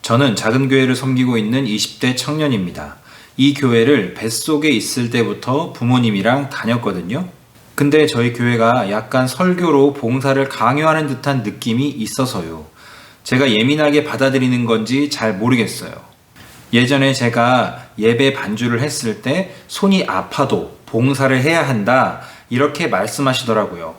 저는 작은 교회를 섬기고 있는 20대 청년입니다. 이 교회를 뱃속에 있을 때부터 부모님이랑 다녔거든요. 근데 저희 교회가 약간 설교로 봉사를 강요하는 듯한 느낌이 있어서요. 제가 예민하게 받아들이는 건지 잘 모르겠어요. 예전에 제가 예배 반주를 했을 때 손이 아파도 봉사를 해야 한다 이렇게 말씀하시더라고요.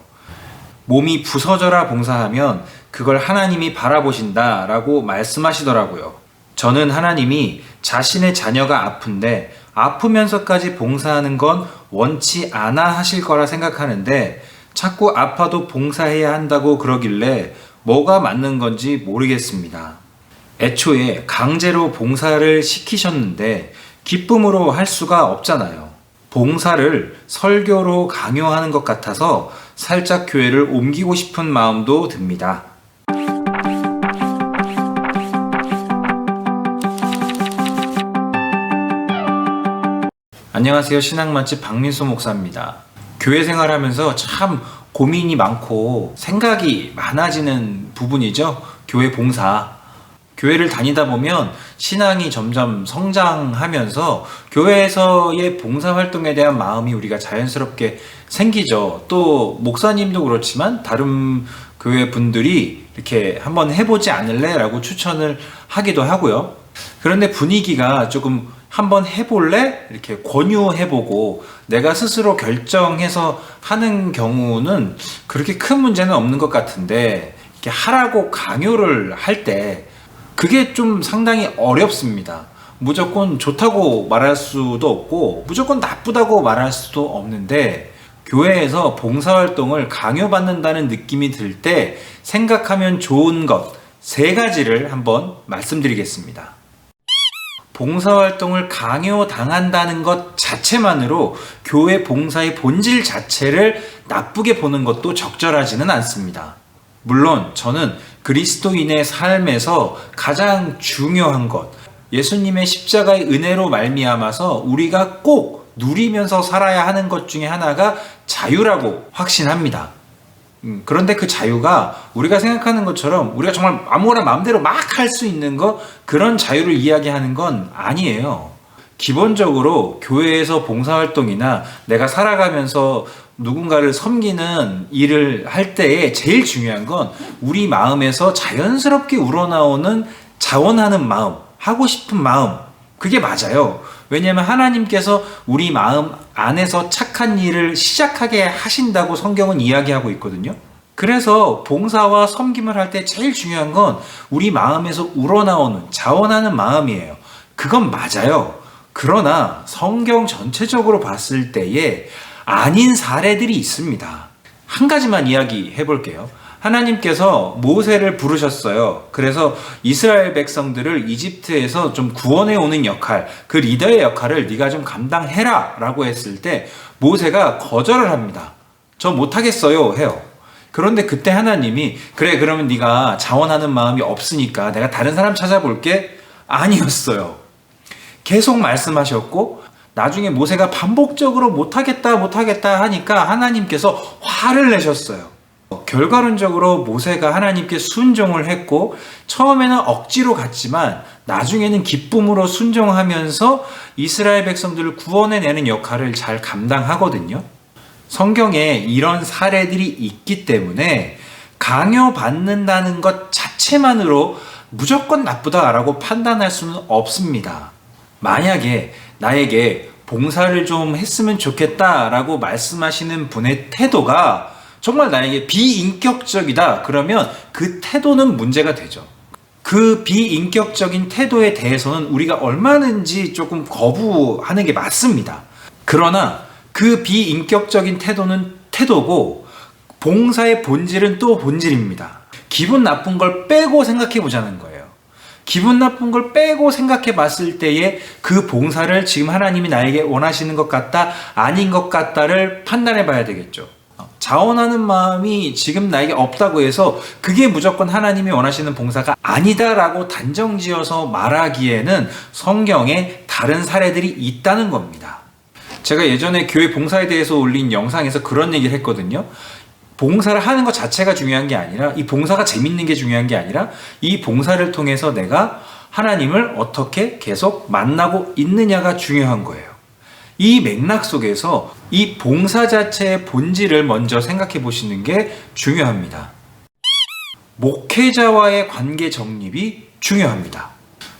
몸이 부서져라 봉사하면 그걸 하나님이 바라보신다 라고 말씀하시더라고요. 저는 하나님이 자신의 자녀가 아픈데 아프면서까지 봉사하는 건 원치 않아 하실 거라 생각하는데 자꾸 아파도 봉사해야 한다고 그러길래 뭐가 맞는 건지 모르겠습니다. 애초에 강제로 봉사를 시키셨는데 기쁨으로 할 수가 없잖아요. 봉사를 설교로 강요하는 것 같아서 살짝 교회를 옮기고 싶은 마음도 듭니다. 안녕하세요. 신앙맛집 박민수 목사입니다. 교회 생활하면서 참 고민이 많고 생각이 많아지는 부분이죠. 교회 봉사. 교회를 다니다 보면 신앙이 점점 성장하면서 교회에서의 봉사활동에 대한 마음이 우리가 자연스럽게 생기죠. 또 목사님도 그렇지만 다른 교회 분들이 이렇게 한번 해보지 않을래? 라고 추천을 하기도 하고요. 그런데 분위기가 조금 한번 해볼래? 이렇게 권유해보고 내가 스스로 결정해서 하는 경우는 그렇게 큰 문제는 없는 것 같은데 이렇게 하라고 강요를 할 때 그게 좀 상당히 어렵습니다. 무조건 좋다고 말할 수도 없고 무조건 나쁘다고 말할 수도 없는데 교회에서 봉사활동을 강요받는다는 느낌이 들 때 생각하면 좋은 것 3가지를 한번 말씀드리겠습니다. 봉사활동을 강요당한다는 것 자체만으로 교회 봉사의 본질 자체를 나쁘게 보는 것도 적절하지는 않습니다. 물론 저는 그리스도인의 삶에서 가장 중요한 것, 예수님의 십자가의 은혜로 말미암아서 우리가 꼭 누리면서 살아야 하는 것 중에 하나가 자유라고 확신합니다. 그런데 그 자유가 우리가 생각하는 것처럼 우리가 정말 아무거나 마음대로 막 할 수 있는 것, 그런 자유를 이야기하는 건 아니에요. 기본적으로 교회에서 봉사활동이나 내가 살아가면서 누군가를 섬기는 일을 할 때에 제일 중요한 건 우리 마음에서 자연스럽게 우러나오는 자원하는 마음, 하고 싶은 마음, 그게 맞아요. 왜냐하면 하나님께서 우리 마음 안에서 착한 일을 시작하게 하신다고 성경은 이야기하고 있거든요. 그래서 봉사와 섬김을 할 때 제일 중요한 건 우리 마음에서 우러나오는 자원하는 마음이에요. 그건 맞아요. 그러나 성경 전체적으로 봤을 때에 아닌 사례들이 있습니다. 한 가지만 이야기해 볼게요. 하나님께서 모세를 부르셨어요. 그래서 이스라엘 백성들을 이집트에서 좀 구원해 오는 역할, 그 리더의 역할을 네가 좀 감당해라 라고 했을 때 모세가 거절을 합니다. 저 못하겠어요 해요. 그런데 그때 하나님이 그래 그러면 네가 자원하는 마음이 없으니까 내가 다른 사람 찾아볼게? 아니었어요. 계속 말씀하셨고 나중에 모세가 반복적으로 못하겠다 하니까 하나님께서 화를 내셨어요. 결과론적으로 모세가 하나님께 순종을 했고 처음에는 억지로 갔지만 나중에는 기쁨으로 순종하면서 이스라엘 백성들을 구원해내는 역할을 잘 감당하거든요. 성경에 이런 사례들이 있기 때문에 강요받는다는 것 자체만으로 무조건 나쁘다라고 판단할 수는 없습니다. 만약에 나에게 봉사를 좀 했으면 좋겠다라고 말씀하시는 분의 태도가 정말 나에게 비인격적이다 그러면 그 태도는 문제가 되죠. 그 비인격적인 태도에 대해서는 우리가 얼마든지 조금 거부하는 게 맞습니다. 그러나 그 비인격적인 태도는 태도고 봉사의 본질은 또 본질입니다. 기분 나쁜 걸 빼고 생각해 보자는 거예요. 기분 나쁜 걸 빼고 생각해 봤을 때에 그 봉사를 지금 하나님이 나에게 원하시는 것 같다, 아닌 것 같다를 판단해 봐야 되겠죠. 자원하는 마음이 지금 나에게 없다고 해서 그게 무조건 하나님이 원하시는 봉사가 아니다라고 단정지어서 말하기에는 성경에 다른 사례들이 있다는 겁니다. 제가 예전에 교회 봉사에 대해서 올린 영상에서 그런 얘기를 했거든요. 봉사를 하는 것 자체가 중요한 게 아니라, 이 봉사가 재밌는 게 중요한 게 아니라, 이 봉사를 통해서 내가 하나님을 어떻게 계속 만나고 있느냐가 중요한 거예요. 이 맥락 속에서 이 봉사 자체의 본질을 먼저 생각해 보시는 게 중요합니다. 목회자와의 관계 정립이 중요합니다.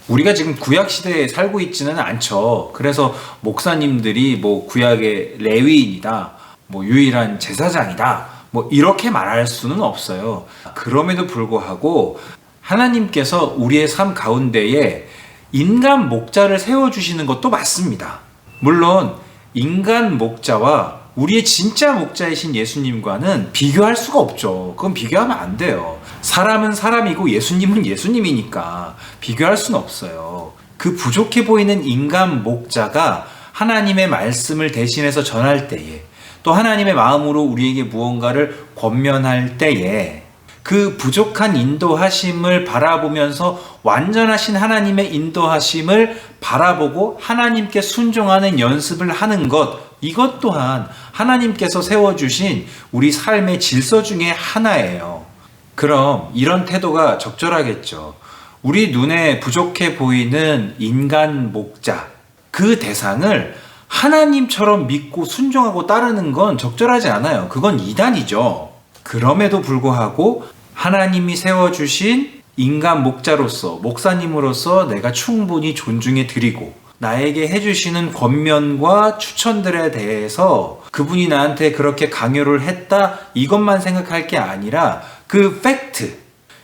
우리가 지금 구약 시대에 살고 있지는 않죠. 그래서 목사님들이 뭐 구약의 레위인이다, 뭐 유일한 제사장이다, 뭐 이렇게 말할 수는 없어요. 그럼에도 불구하고 하나님께서 우리의 삶 가운데에 인간 목자를 세워주시는 것도 맞습니다. 물론 인간 목자와 우리의 진짜 목자이신 예수님과는 비교할 수가 없죠. 그건 비교하면 안 돼요. 사람은 사람이고 예수님은 예수님이니까 비교할 수는 없어요. 그 부족해 보이는 인간 목자가 하나님의 말씀을 대신해서 전할 때에, 또 하나님의 마음으로 우리에게 무언가를 권면할 때에 그 부족한 인도하심을 바라보면서 완전하신 하나님의 인도하심을 바라보고 하나님께 순종하는 연습을 하는 것, 이것 또한 하나님께서 세워주신 우리 삶의 질서 중에 하나예요. 그럼 이런 태도가 적절하겠죠. 우리 눈에 부족해 보이는 인간 목자, 그 대상을 하나님처럼 믿고 순종하고 따르는 건 적절하지 않아요. 그건 이단이죠. 그럼에도 불구하고 하나님이 세워주신 인간 목자로서, 목사님으로서 내가 충분히 존중해 드리고, 나에게 해주시는 권면과 추천들에 대해서 그분이 나한테 그렇게 강요를 했다, 이것만 생각할 게 아니라 그 팩트,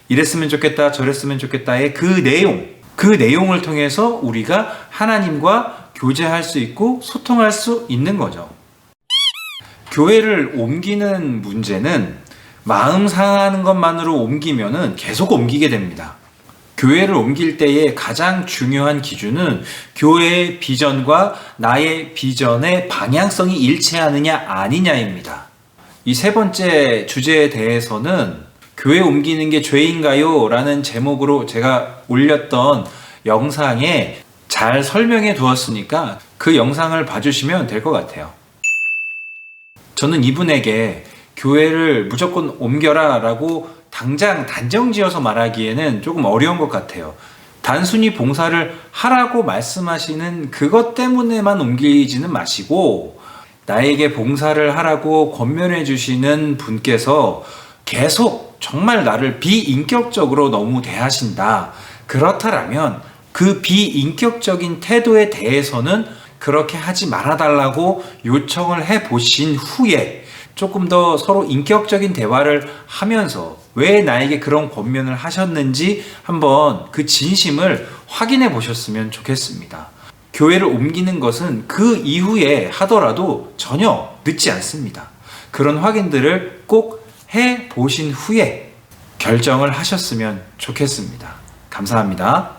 이랬으면 좋겠다, 저랬으면 좋겠다의 그 내용을 통해서 우리가 하나님과 교제할 수 있고 소통할 수 있는 거죠. 교회를 옮기는 문제는 마음 상하는 것만으로 옮기면은 계속 옮기게 됩니다. 교회를 옮길 때의 가장 중요한 기준은 교회의 비전과 나의 비전의 방향성이 일치하느냐 아니냐입니다. 이 세 번째 주제에 대해서는 교회 옮기는 게 죄인가요? 라는 제목으로 제가 올렸던 영상에 잘 설명해 두었으니까 그 영상을 봐주시면 될 것 같아요. 저는 이분에게 교회를 무조건 옮겨라 라고 당장 단정지어서 말하기에는 조금 어려운 것 같아요. 단순히 봉사를 하라고 말씀하시는 그것 때문에만 옮기지는 마시고, 나에게 봉사를 하라고 권면해 주시는 분께서 계속 정말 나를 비인격적으로 너무 대하신다, 그렇다라면 그 비인격적인 태도에 대해서는 그렇게 하지 말아달라고 요청을 해보신 후에 조금 더 서로 인격적인 대화를 하면서 왜 나에게 그런 권면을 하셨는지 한번 그 진심을 확인해 보셨으면 좋겠습니다. 교회를 옮기는 것은 그 이후에 하더라도 전혀 늦지 않습니다. 그런 확인들을 꼭 해 보신 후에 결정을 하셨으면 좋겠습니다. 감사합니다.